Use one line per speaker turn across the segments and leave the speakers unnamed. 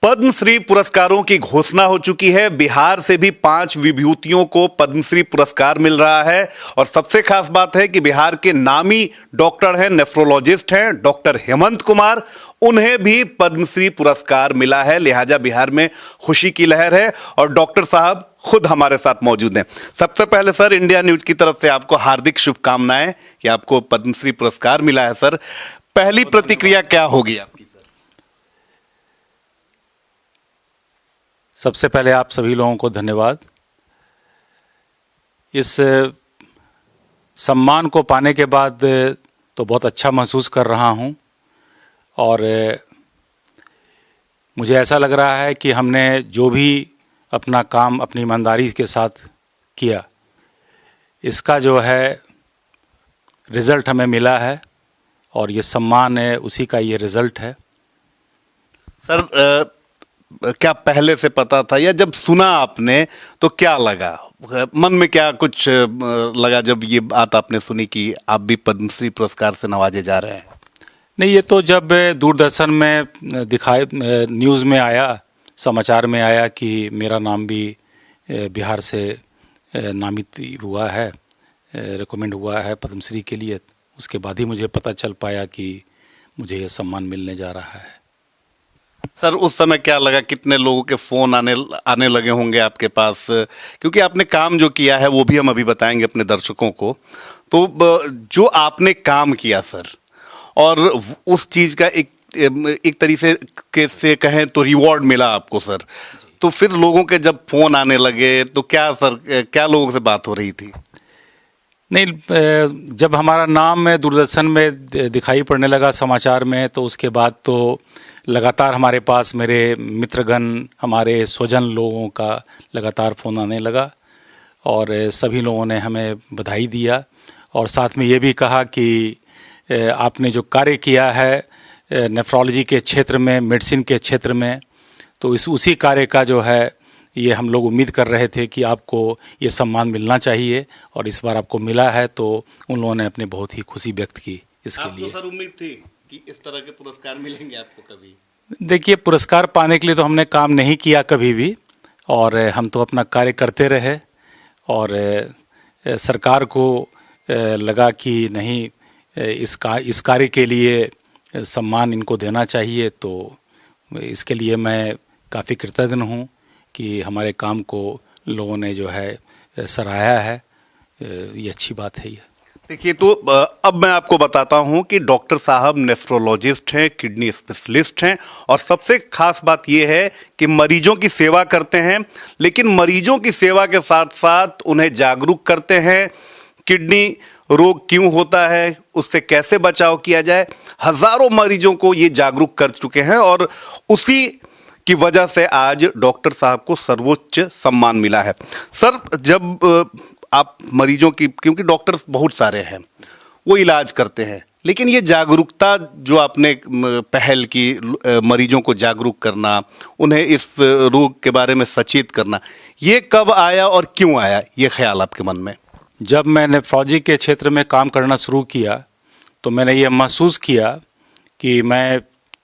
पद्मश्री पुरस्कारों की घोषणा हो चुकी है। बिहार से भी 5 विभूतियों को पद्मश्री पुरस्कार मिल रहा है और सबसे खास बात है कि बिहार के नामी डॉक्टर हैं, नेफ्रोलॉजिस्ट हैं, डॉक्टर हेमंत कुमार, उन्हें भी पद्मश्री पुरस्कार मिला है। लिहाजा बिहार में खुशी की लहर है और डॉक्टर साहब खुद हमारे साथ मौजूद हैं। सबसे पहले सर, इंडिया न्यूज की तरफ से आपको हार्दिक शुभकामनाएं कि आपको पद्मश्री पुरस्कार मिला है। सर, पहली प्रतिक्रिया क्या होगी आपकी?
सबसे पहले आप सभी लोगों को धन्यवाद। इस सम्मान को पाने के बाद तो बहुत अच्छा महसूस कर रहा हूं और मुझे ऐसा लग रहा है कि हमने जो भी अपना काम अपनी ईमानदारी के साथ किया, इसका जो है रिज़ल्ट हमें मिला है और ये सम्मान है, उसी का ये रिज़ल्ट है।
सर, क्या पहले से पता था या जब सुना आपने तो क्या लगा? मन में क्या कुछ लगा जब ये बात आपने सुनी कि आप भी पद्मश्री पुरस्कार से नवाजे जा रहे हैं?
नहीं, ये तो जब दूरदर्शन में दिखाई, न्यूज़ में आया, समाचार में आया कि मेरा नाम भी बिहार से नामित हुआ है, रिकमेंड हुआ है पद्मश्री के लिए, उसके बाद ही मुझे पता चल पाया कि मुझे ये सम्मान मिलने जा रहा है।
सर, उस समय क्या लगा? कितने लोगों के फोन आने लगे होंगे आपके पास, क्योंकि आपने काम जो किया है वो भी हम अभी बताएंगे अपने दर्शकों को। तो जो आपने काम किया सर, और उस चीज का एक तरीके से कहें तो रिवॉर्ड मिला आपको सर, तो फिर लोगों के जब फोन आने लगे तो क्या सर, क्या लोगों से बात हो रही थी?
नहीं, जब हमारा नाम दूरदर्शन में दिखाई पड़ने लगा समाचार में, तो उसके बाद तो लगातार हमारे पास मेरे मित्रगण, हमारे स्वजन लोगों का लगातार फ़ोन आने लगा और सभी लोगों ने हमें बधाई दिया और साथ में ये भी कहा कि आपने जो कार्य किया है नेफ्रोलॉजी के क्षेत्र में, मेडिसिन के क्षेत्र में, तो उसी कार्य का जो है ये हम लोग उम्मीद कर रहे थे कि आपको ये सम्मान मिलना चाहिए और इस बार आपको मिला है, तो उन लोगों ने अपने बहुत ही खुशी व्यक्त की इसके लिए।
आपको सर उम्मीद थी कि इस तरह के पुरस्कार मिलेंगे आपको कभी?
देखिए, पुरस्कार पाने के लिए तो हमने काम नहीं किया कभी भी और हम तो अपना कार्य करते रहे और सरकार को लगा कि नहीं, इस कार्य के लिए सम्मान इनको देना चाहिए, तो इसके लिए मैं काफ़ी कृतज्ञ हूँ कि हमारे काम को लोगों ने जो है सराहा है। ये अच्छी बात है। ये
देखिए, तो अब मैं आपको बताता हूं कि डॉक्टर साहब नेफ्रोलॉजिस्ट हैं, किडनी स्पेशलिस्ट हैं और सबसे खास बात यह है कि मरीजों की सेवा करते हैं, लेकिन मरीजों की सेवा के साथ साथ उन्हें जागरूक करते हैं। किडनी रोग क्यों होता है, उससे कैसे बचाव किया जाए, हजारों मरीजों को ये जागरूक कर चुके हैं और उसी की वजह से आज डॉक्टर साहब को सर्वोच्च सम्मान मिला है। सर, जब आप मरीजों की, क्योंकि डॉक्टर बहुत सारे हैं, वो इलाज करते हैं, लेकिन ये जागरूकता जो आपने पहल की, मरीजों को जागरूक करना, उन्हें इस रोग के बारे में सचेत करना, ये कब आया और क्यों आया ये ख्याल आपके मन में?
जब मैं नेफ्रोलॉजी के क्षेत्र में काम करना शुरू किया तो मैंने ये महसूस किया कि मैं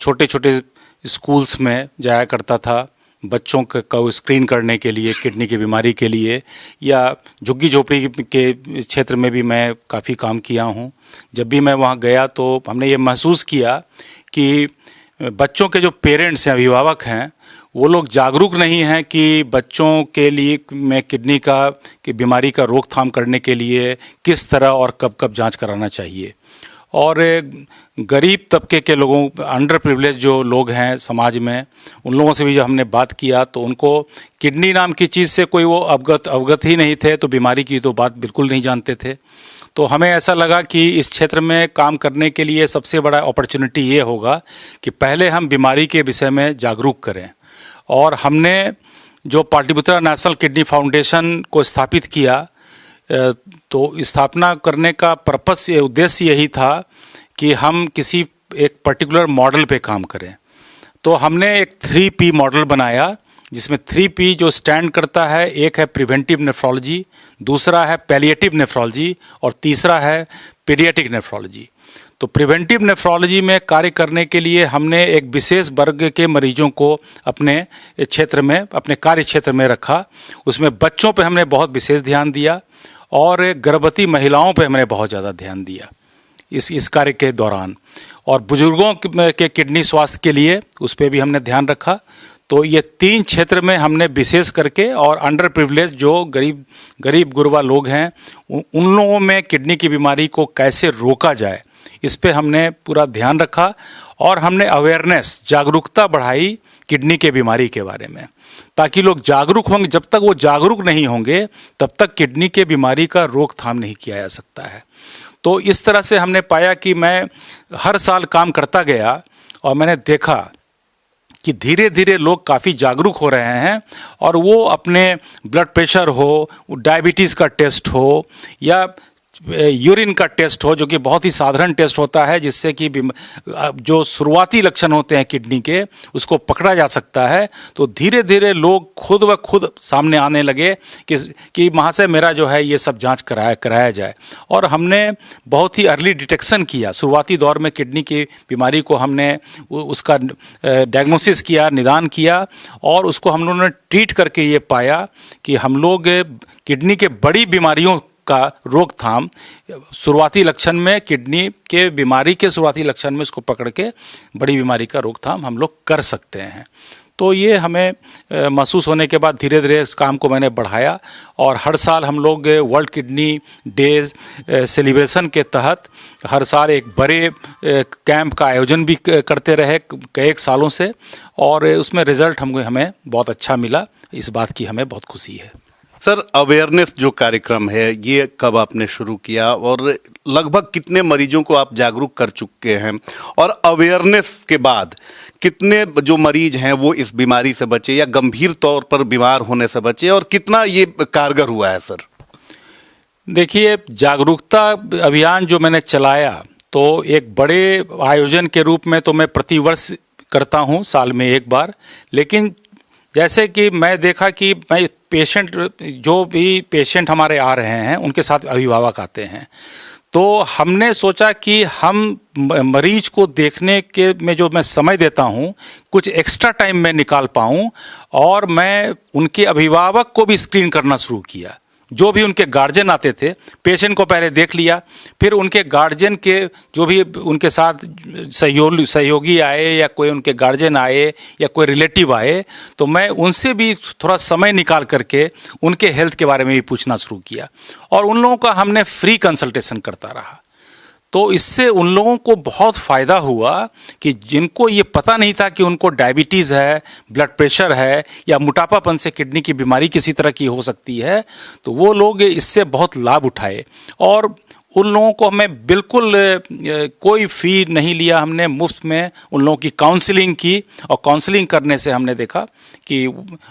छोटे छोटे स्कूल्स में जाया करता था बच्चों को स्क्रीन करने के लिए, किडनी की बीमारी के लिए, या झुग्गी झोपड़ी के क्षेत्र में भी मैं काफ़ी काम किया हूँ। जब भी मैं वहाँ गया तो हमने ये महसूस किया कि बच्चों के जो पेरेंट्स हैं, अभिभावक हैं, वो लोग जागरूक नहीं हैं कि बच्चों के लिए में किडनी की बीमारी का रोकथाम करने के लिए किस तरह और कब कब जांच कराना चाहिए। और गरीब तबके के लोगों, अंडर प्रिविलेज जो लोग हैं समाज में, उन लोगों से भी जब हमने बात किया तो उनको किडनी नाम की चीज़ से कोई वो अवगत ही नहीं थे, तो बीमारी की तो बात बिल्कुल नहीं जानते थे। तो हमें ऐसा लगा कि इस क्षेत्र में काम करने के लिए सबसे बड़ा अपॉर्चुनिटी ये होगा कि पहले हम बीमारी के विषय में जागरूक करें। और हमने जो पाटलिपुत्रा नेशनल किडनी फाउंडेशन को स्थापित किया, तो स्थापना करने का पर्पस, उद्देश्य यही था कि हम किसी एक पर्टिकुलर मॉडल पे काम करें। तो हमने एक 3P मॉडल बनाया, जिसमें 3P जो स्टैंड करता है, एक है प्रिवेंटिव नेफ्रोलॉजी, दूसरा है पैलिएटिव नेफ्रोलॉजी और तीसरा है पीडियाट्रिक नेफ्रोलॉजी। तो तो प्रिवेंटिव नेफ्रोलॉजी में कार्य करने के लिए हमने एक विशेष वर्ग के मरीजों को अपने क्षेत्र में, अपने कार्य क्षेत्र में रखा। उसमें बच्चों पे हमने बहुत विशेष ध्यान दिया और गर्भवती महिलाओं पे हमने बहुत ज़्यादा ध्यान दिया इस कार्य के दौरान, और बुजुर्गों के किडनी स्वास्थ्य के लिए उस पर भी हमने ध्यान रखा। तो ये 3 क्षेत्र में हमने विशेष करके, और अंडर प्रिविलेज जो गरीब गुरबा लोग हैं उन लोगों में किडनी की बीमारी को कैसे रोका जाए, इस पे हमने पूरा ध्यान रखा। और हमने अवेयरनेस, जागरूकता बढ़ाई किडनी के बीमारी के बारे में, ताकि लोग जागरूक होंगे। जब तक वो जागरूक नहीं होंगे तब तक किडनी के बीमारी का रोकथाम नहीं किया जा सकता है। तो इस तरह से हमने पाया कि मैं हर साल काम करता गया और मैंने देखा कि धीरे धीरे लोग काफ़ी जागरूक हो रहे हैं, और वो अपने ब्लड प्रेशर हो, डायबिटीज़ का टेस्ट हो या यूरिन का टेस्ट हो, जो कि बहुत ही साधारण टेस्ट होता है, जिससे कि जो शुरुआती लक्षण होते हैं किडनी के उसको पकड़ा जा सकता है। तो धीरे धीरे लोग खुद ब खुद सामने आने लगे कि महाशय मेरा जो है ये सब जांच कराया जाए। और हमने बहुत ही अर्ली डिटेक्शन किया। शुरुआती दौर में किडनी की बीमारी को हमने उसका डायग्नोसिस किया, निदान किया, और उसको हम लोगों ने ट्रीट करके ये पाया कि हम लोग किडनी के बड़ी बीमारियों का रोकथाम शुरुआती लक्षण में, किडनी के बीमारी के शुरुआती लक्षण में इसको पकड़ के बड़ी बीमारी का रोकथाम हम लोग कर सकते हैं। तो ये हमें महसूस होने के बाद धीरे धीरे इस काम को मैंने बढ़ाया, और हर साल हम लोग वर्ल्ड किडनी डेज सेलिब्रेशन के तहत हर साल एक बड़े कैंप का आयोजन भी करते रहे कई सालों से, और उसमें रिजल्ट हमें बहुत अच्छा मिला। इस बात की हमें बहुत खुशी है।
सर, अवेयरनेस जो कार्यक्रम है ये कब आपने शुरू किया, और लगभग कितने मरीजों को आप जागरूक कर चुके हैं, और अवेयरनेस के बाद कितने जो मरीज हैं वो इस बीमारी से बचे या गंभीर तौर पर बीमार होने से बचे, और कितना ये कारगर हुआ है सर?
देखिए, जागरूकता अभियान जो मैंने चलाया, तो एक बड़े आयोजन के रूप में तो मैं प्रतिवर्ष करता हूँ, साल में एक बार। लेकिन जैसे कि मैं देखा कि मैं जो भी पेशेंट हमारे आ रहे हैं उनके साथ अभिभावक आते हैं, तो हमने सोचा कि हम मरीज को देखने के में जो मैं समय देता हूं, कुछ एक्स्ट्रा टाइम मैं निकाल पाऊं, और मैं उनके अभिभावक को भी स्क्रीन करना शुरू किया। जो भी उनके गार्जियन आते थे, पेशेंट को पहले देख लिया, फिर उनके गार्जियन के जो भी उनके साथ सहयोगी आए या कोई उनके गार्जियन आए या कोई रिलेटिव आए, तो मैं उनसे भी थोड़ा समय निकाल करके उनके हेल्थ के बारे में भी पूछना शुरू किया, और उन लोगों का हमने फ्री कंसल्टेशन करता रहा। तो इससे उन लोगों को बहुत फ़ायदा हुआ कि जिनको ये पता नहीं था कि उनको डायबिटीज़ है, ब्लड प्रेशर है, या मोटापापन से किडनी की बीमारी किसी तरह की हो सकती है, तो वो लोग इससे बहुत लाभ उठाए। और उन लोगों को हमें बिल्कुल कोई फ़ी नहीं लिया, हमने मुफ्त में उन लोगों की काउंसलिंग की, और काउंसलिंग करने से हमने देखा कि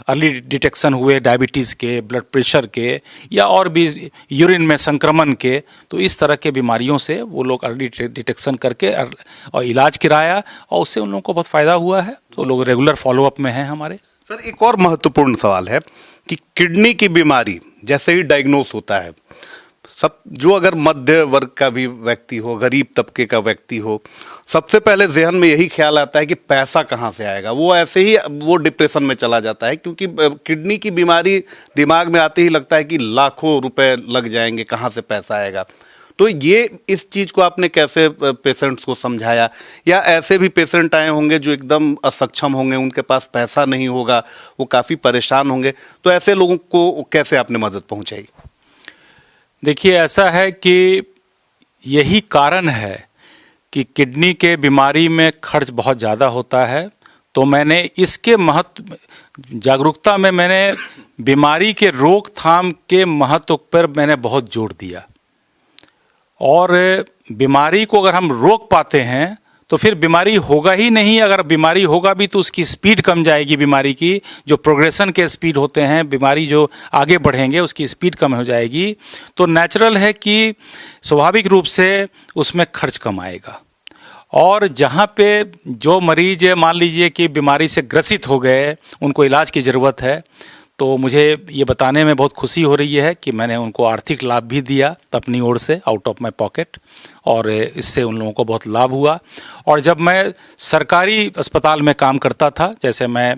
अर्ली डिटेक्शन हुए डायबिटीज़ के, ब्लड प्रेशर के, या और भी यूरिन में संक्रमण के। तो इस तरह के बीमारियों से वो लोग अर्ली डिटेक्शन करके और इलाज कराया, और उससे उन लोगों को बहुत फ़ायदा हुआ है। तो लोग रेगुलर फॉलोअप में हैं हमारे।
सर, एक और महत्वपूर्ण सवाल है कि किडनी की बीमारी जैसे ही डायग्नोस होता है, सब जो अगर मध्य वर्ग का भी व्यक्ति हो, गरीब तबके का व्यक्ति हो, सबसे पहले जहन में यही ख्याल आता है कि पैसा कहाँ से आएगा। वो ऐसे ही वो डिप्रेशन में चला जाता है, क्योंकि किडनी की बीमारी दिमाग में आते ही लगता है कि लाखों रुपए लग जाएंगे, कहाँ से पैसा आएगा। तो ये इस चीज़ को आपने कैसे पेशेंट्स को समझाया, या ऐसे भी पेशेंट आए होंगे जो एकदम असक्षम होंगे, उनके पास पैसा नहीं होगा, वो काफ़ी परेशान होंगे, तो ऐसे लोगों को कैसे आपने मदद पहुँचाई?
देखिए, ऐसा है कि यही कारण है कि किडनी के बीमारी में खर्च बहुत ज़्यादा होता है। तो मैंने इसके महत्व, जागरूकता में मैंने बीमारी के रोकथाम के महत्व पर मैंने बहुत जोर दिया, और बीमारी को अगर हम रोक पाते हैं तो फिर बीमारी होगा ही नहीं। अगर बीमारी होगा भी तो उसकी स्पीड कम जाएगी, बीमारी की जो प्रोग्रेशन के स्पीड होते हैं, बीमारी जो आगे बढ़ेंगे उसकी स्पीड कम हो जाएगी। तो नेचुरल है कि स्वाभाविक रूप से उसमें खर्च कम आएगा। और जहाँ पे जो मरीज मान लीजिए कि बीमारी से ग्रसित हो गए, उनको इलाज की ज़रूरत है, तो मुझे ये बताने में बहुत खुशी हो रही है कि मैंने उनको आर्थिक लाभ भी दिया अपनी ओर से, आउट ऑफ माय पॉकेट, और इससे उन लोगों को बहुत लाभ हुआ। और जब मैं सरकारी अस्पताल में काम करता था, जैसे मैं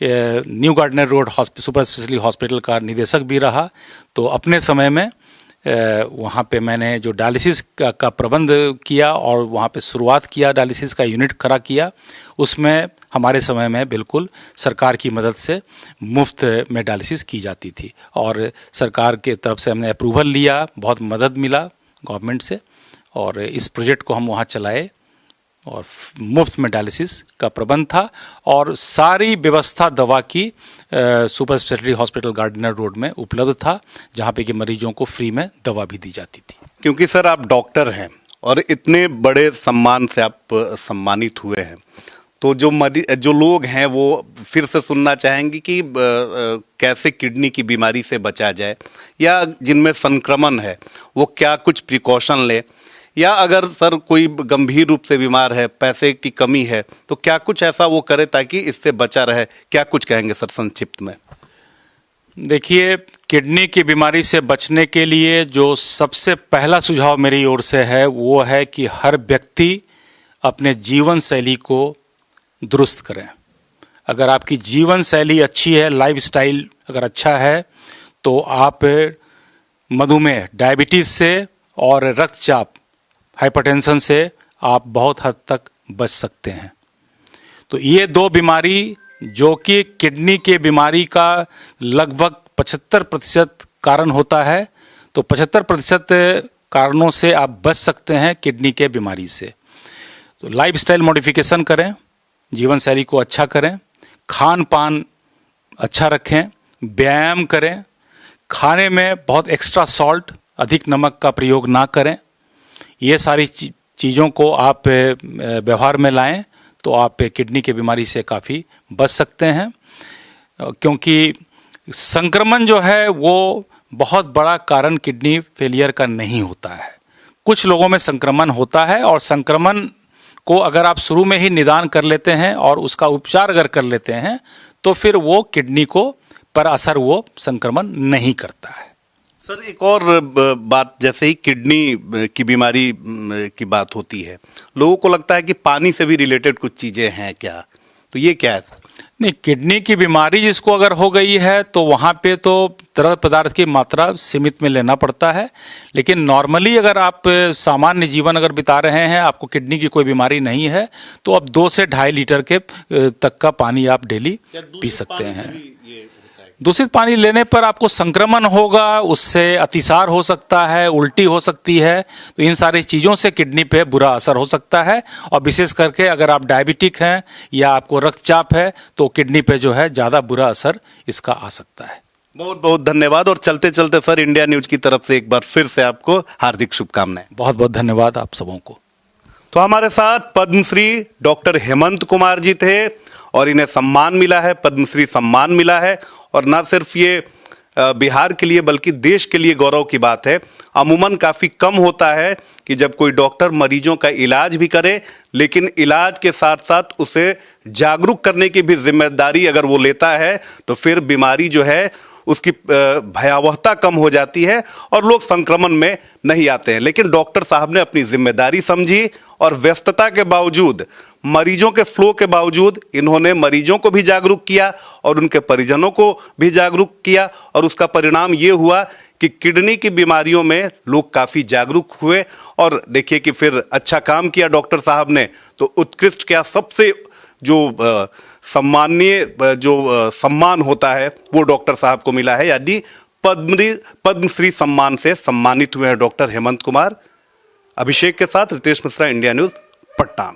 new Gardiner road super speciality hospital का निदेशक भी रहा, तो अपने समय में वहाँ पे मैंने जो डायलिसिस का प्रबंध किया और वहाँ पे शुरुआत किया, डायलिसिस का यूनिट खड़ा किया, उसमें हमारे समय में बिल्कुल सरकार की मदद से मुफ्त में डायलिसिस की जाती थी। और सरकार के तरफ से हमने अप्रूवल लिया, बहुत मदद मिला गवर्नमेंट से, और इस प्रोजेक्ट को हम वहाँ चलाए और मुफ्त में डायलिसिस का प्रबंध था। और सारी व्यवस्था दवा की super speciality hospital Gardiner road में उपलब्ध था, जहाँ पे कि मरीजों को फ्री में दवा भी दी जाती थी।
क्योंकि सर आप डॉक्टर हैं और इतने बड़े सम्मान से आप सम्मानित हुए हैं, तो जो लोग हैं वो फिर से सुनना चाहेंगे कि कैसे किडनी की बीमारी से बचा जाए, या जिनमें संक्रमण है वो क्या कुछ प्रिकॉशन ले, या अगर सर कोई गंभीर रूप से बीमार है, पैसे की कमी है, तो क्या कुछ ऐसा वो करे ताकि इससे बचा रहे। क्या कुछ कहेंगे सर संक्षिप्त में?
देखिए, किडनी की बीमारी से बचने के लिए जो सबसे पहला सुझाव मेरी ओर से है वो है कि हर व्यक्ति अपने जीवन शैली को दुरुस्त करें। अगर आपकी जीवन शैली अच्छी है, लाइफस्टाइल अगर अच्छा है, तो आप मधुमेह, डायबिटीज से और रक्तचाप, हाइपरटेंशन से आप बहुत हद तक बच सकते हैं। तो ये दो बीमारी जो कि किडनी के बीमारी का लगभग 75% कारण होता है, तो 75% कारणों से आप बच सकते हैं किडनी के बीमारी से। तो लाइफस्टाइल मॉडिफिकेशन करें, जीवन शैली को अच्छा करें, खान पान अच्छा रखें, व्यायाम करें, खाने में बहुत एक्स्ट्रा सॉल्ट, अधिक नमक का प्रयोग ना करें। ये सारी चीज़ों को आप व्यवहार में लाएं तो आप किडनी की बीमारी से काफ़ी बच सकते हैं। क्योंकि संक्रमण जो है वो बहुत बड़ा कारण किडनी फेलियर का नहीं होता है। कुछ लोगों में संक्रमण होता है, और संक्रमण को अगर आप शुरू में ही निदान कर लेते हैं और उसका उपचार अगर कर लेते हैं तो फिर वो किडनी को पर असर वो संक्रमण नहीं करता है।
सर एक और बात, जैसे ही किडनी की बीमारी की बात होती है, लोगों को लगता है कि पानी से भी रिलेटेड कुछ चीज़ें हैं क्या, तो ये क्या है सर?
नहीं, किडनी की बीमारी जिसको अगर हो गई है तो वहाँ पे तो तरल पदार्थ की मात्रा सीमित में लेना पड़ता है। लेकिन नॉर्मली अगर आप सामान्य जीवन अगर बिता रहे हैं, आपको किडनी की कोई बीमारी नहीं है, तो आप 2 से 2.5 लीटर के तक का पानी आप डेली पी सकते हैं। दूषित पानी लेने पर आपको संक्रमण होगा, उससे अतिसार हो सकता है, उल्टी हो सकती है, तो इन सारी चीज़ों से किडनी पे बुरा असर हो सकता है। और विशेष करके अगर आप डायबिटिक हैं या आपको रक्तचाप है तो किडनी पे जो है ज़्यादा बुरा असर इसका आ सकता है।
बहुत बहुत धन्यवाद। और चलते चलते सर इंडिया न्यूज की तरफ से एक बार फिर से आपको हार्दिक शुभकामनाएं।
बहुत बहुत धन्यवाद आप सबों को।
तो हमारे साथ पद्मश्री डॉक्टर हेमंत कुमार जी थे और इन्हें सम्मान मिला है, पद्मश्री सम्मान मिला है। और ना सिर्फ ये बिहार के लिए बल्कि देश के लिए गौरव की बात है। अमूमन काफ़ी कम होता है कि जब कोई डॉक्टर मरीजों का इलाज भी करे, लेकिन इलाज के साथ साथ उसे जागरूक करने की भी जिम्मेदारी अगर वो लेता है तो फिर बीमारी जो है उसकी भयावहता कम हो जाती है और लोग संक्रमण में नहीं आते हैं। लेकिन डॉक्टर साहब ने अपनी जिम्मेदारी समझी और व्यस्तता के बावजूद, मरीजों के फ्लो के बावजूद इन्होंने मरीजों को भी जागरूक किया और उनके परिजनों को भी जागरूक किया। और उसका परिणाम ये हुआ कि किडनी की बीमारियों में लोग काफ़ी जागरूक हुए। और देखिए कि फिर अच्छा काम किया डॉक्टर साहब ने, तो उत्कृष्ट क्या, सबसे जो सम्माननीय जो सम्मान होता है वो डॉक्टर साहब को मिला है, यानी पद्मश्री सम्मान से सम्मानित हुए हैं डॉक्टर हेमंत कुमार। अभिषेक के साथ रितेश मिश्रा, इंडिया न्यूज़, पटना।